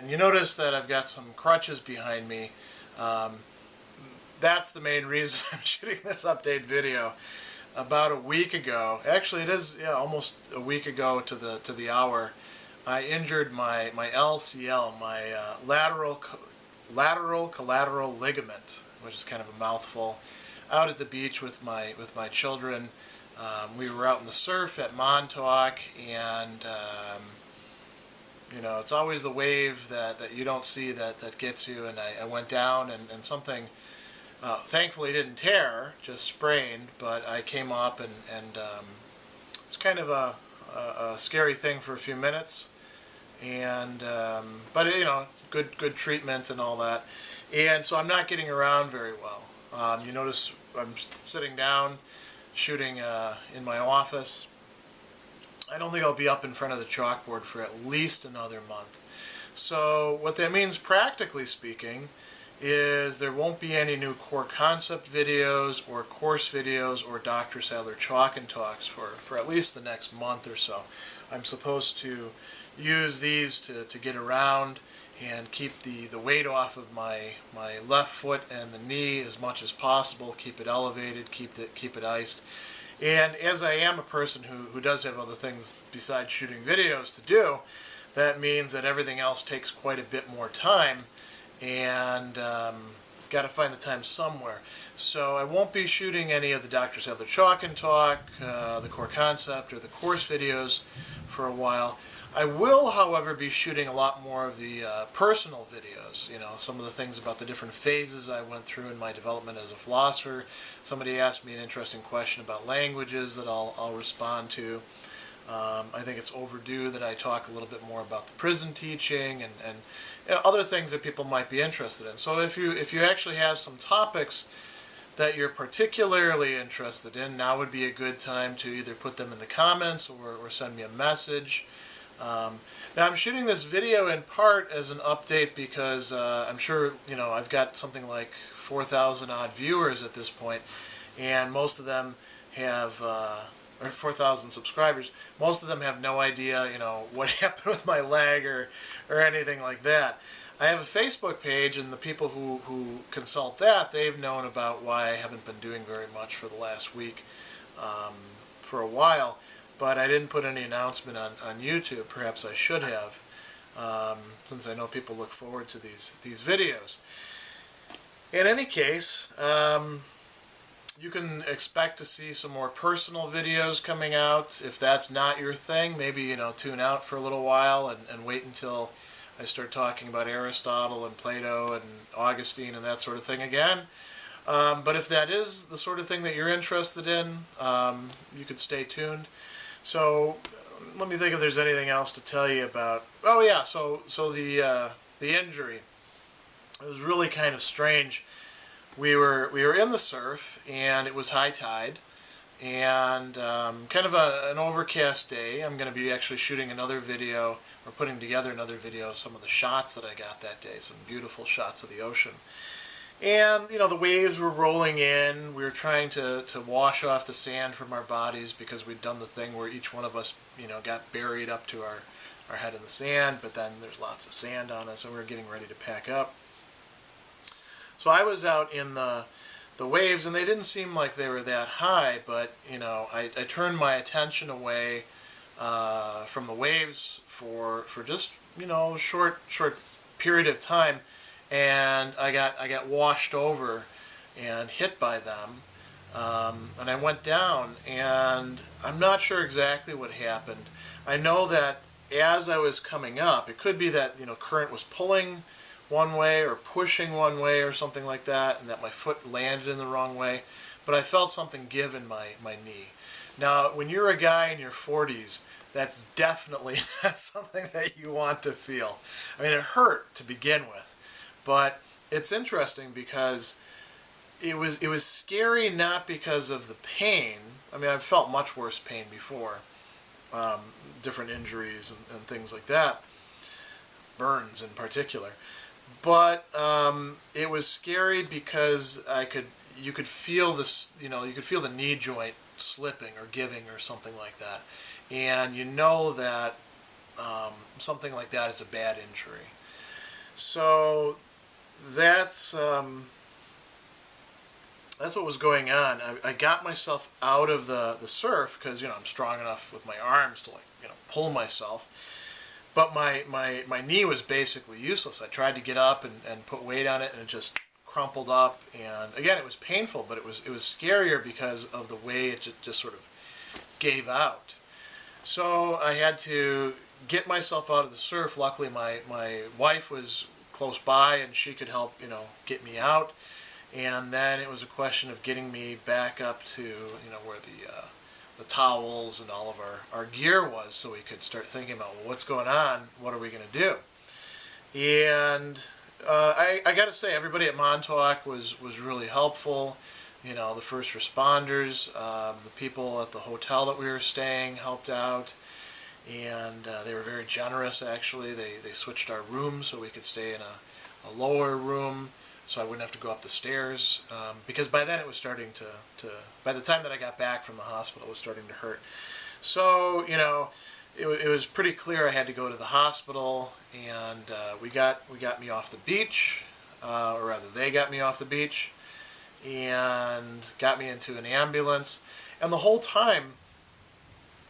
And you notice that I've got some crutches behind me. Um, that's the main reason I'm shooting this update video. About a week ago, actually it is, yeah, almost a week ago to the hour, I injured my LCL, my lateral collateral ligament, which is kind of a mouthful, out at the beach with my children. We were out in the surf at Montauk, and you know, it's always the wave that you don't see that gets you, and I went down, and something thankfully didn't tear, just sprained, but I came up, and it's kind of a scary thing for a few minutes, and but you know, good treatment and all that, and so I'm not getting around very well. You notice I'm sitting down shooting in my office. I don't think I'll be up in front of the chalkboard for at least another month. So what that means, practically speaking, is there won't be any new core concept videos or course videos or Dr. Sadler chalk and talks for at least the next month or so. I'm supposed to use these to get around and keep the weight off of my left foot and the knee as much as possible, keep it elevated, keep it iced. And as I am a person who does have other things besides shooting videos to do, that means that everything else takes quite a bit more time, and got to find the time somewhere. So I won't be shooting any of the Dr. Sadler Chalk and Talk, the core concept, or the course videos for a while. I will, however, be shooting a lot more of the personal videos, you know, some of the things about the different phases I went through in my development as a philosopher. Somebody asked me an interesting question about languages that I'll respond to. I think it's overdue that I talk a little bit more about the prison teaching and you know, other things that people might be interested in. So if you actually have some topics that you're particularly interested in, now would be a good time to either put them in the comments or send me a message. Now I'm shooting this video in part as an update because I'm sure, you know, I've got something like 4,000 odd viewers at this point, and most of them have, or 4,000 subscribers, most of them have no idea, you know, what happened with my leg or anything like that. I have a Facebook page, and the people who consult that, they've known about why I haven't been doing very much for the last week, for a while. But I didn't put any announcement on YouTube. Perhaps I should have, since I know people look forward to these videos. In any case, you can expect to see some more personal videos coming out. If that's not your thing, maybe, you know, tune out for a little while and wait until I start talking about Aristotle and Plato and Augustine and that sort of thing again. But if that is the sort of thing that you're interested in, you could stay tuned. So let me think if there's anything else to tell you about. Oh yeah, so the injury, it was really kind of strange. We were in the surf, and it was high tide, and kind of an overcast day. I'm going to be actually shooting another video, or putting together another video of some of the shots that I got that day, some beautiful shots of the ocean. And, you know, the waves were rolling in. We were trying to wash off the sand from our bodies because we'd done the thing where each one of us, you know, got buried up to our head in the sand, but then there's lots of sand on us, and we were getting ready to pack up. So I was out in the waves, and they didn't seem like they were that high, but, you know, I turned my attention away from the waves for just, you know, a short period of time, and I got washed over and hit by them, and I went down, and I'm not sure exactly what happened. I know that as I was coming up, it could be that, you know, current was pulling one way or pushing one way or something like that, and that my foot landed in the wrong way, but I felt something give in my knee. Now, when you're a guy in your 40s, that's definitely not something that you want to feel. I mean, it hurt to begin with. But it's interesting because it was scary, not because of the pain. I mean, I've felt much worse pain before, different injuries and things like that, burns in particular. But it was scary because you could feel this, you know, you could feel the knee joint slipping or giving or something like that, and you know that something like that is a bad injury. So that's what was going on. I got myself out of the surf because, I'm strong enough with my arms to, like, pull myself. But my knee was basically useless. I tried to get up and put weight on it, and it just crumpled up. And again, it was painful, but it was scarier because of the way it just sort of gave out. So I had to get myself out of the surf. Luckily, my wife was close by, and she could help, get me out. And then it was a question of getting me back up to, where the towels and all of our gear was, so we could start thinking about, well, what's going on? What are we going to do? And I got to say, everybody at Montauk was really helpful. The first responders, the people at the hotel that we were staying helped out, and they were very generous, actually. They switched our rooms so we could stay in a lower room, so I wouldn't have to go up the stairs, because by then it was starting to by the time that I got back from the hospital, it was starting to hurt. So, it was pretty clear I had to go to the hospital, and we got me off the beach, or rather they got me off the beach, and got me into an ambulance. And the whole time,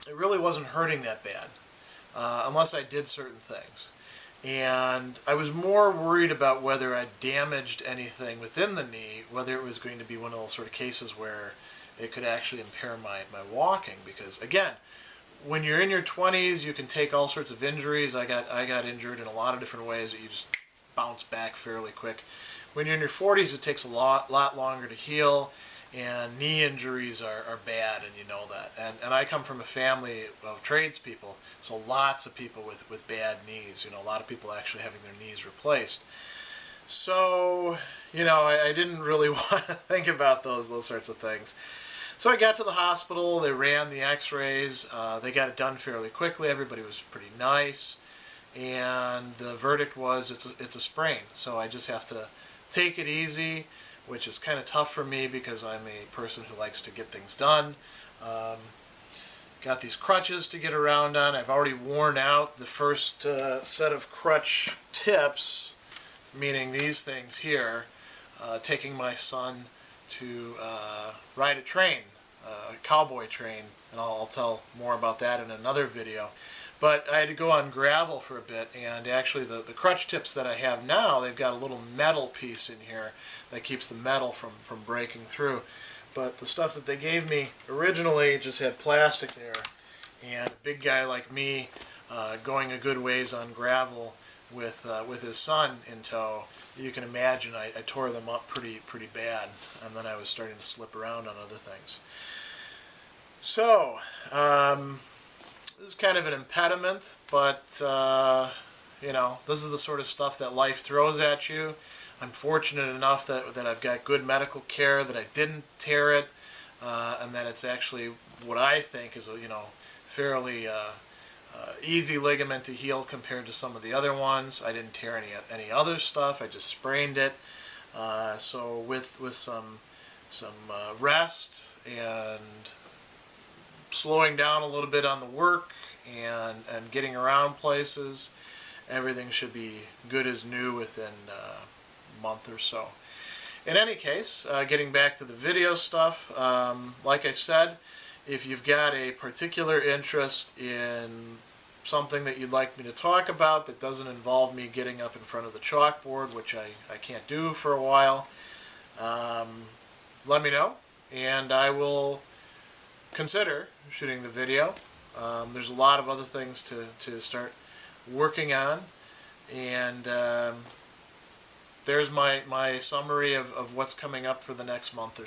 it really wasn't hurting that bad, unless I did certain things. And I was more worried about whether I damaged anything within the knee, whether it was going to be one of those sort of cases where it could actually impair my walking. Because again, when you're in your 20s, you can take all sorts of injuries. I got injured in a lot of different ways that you just bounce back fairly quick. When you're in your 40s, it takes a lot longer to heal, and knee injuries are bad, and you know that. And I come from a family of tradespeople, so lots of people with bad knees, a lot of people actually having their knees replaced. So, I didn't really want to think about those sorts of things. So I got to the hospital, they ran the x-rays, they got it done fairly quickly, everybody was pretty nice, and the verdict was it's a sprain, so I just have to take it easy, which is kind of tough for me because I'm a person who likes to get things done. Got these crutches to get around on. I've already worn out the first set of crutch tips, meaning these things here, taking my son to ride a train, a cowboy train, and I'll tell more about that in another video. But I had to go on gravel for a bit, and actually the crutch tips that I have now, they've got a little metal piece in here that keeps the metal from breaking through. But the stuff that they gave me originally just had plastic there, and a big guy like me going a good ways on gravel with his son in tow, you can imagine I tore them up pretty bad, and then I was starting to slip around on other things. So, this is kind of an impediment, but, this is the sort of stuff that life throws at you. I'm fortunate enough that I've got good medical care, that I didn't tear it, and that it's actually what I think is a, fairly easy ligament to heal compared to some of the other ones. I didn't tear any other stuff, I just sprained it. So with some rest and slowing down a little bit on the work and getting around places, everything should be good as new within a month or so. In any case, getting back to the video stuff, like I said, if you've got a particular interest in something that you'd like me to talk about that doesn't involve me getting up in front of the chalkboard, which I can't do for a while, let me know, and I will consider shooting the video. There's a lot of other things to start working on, and there's my summary of what's coming up for the next month or so.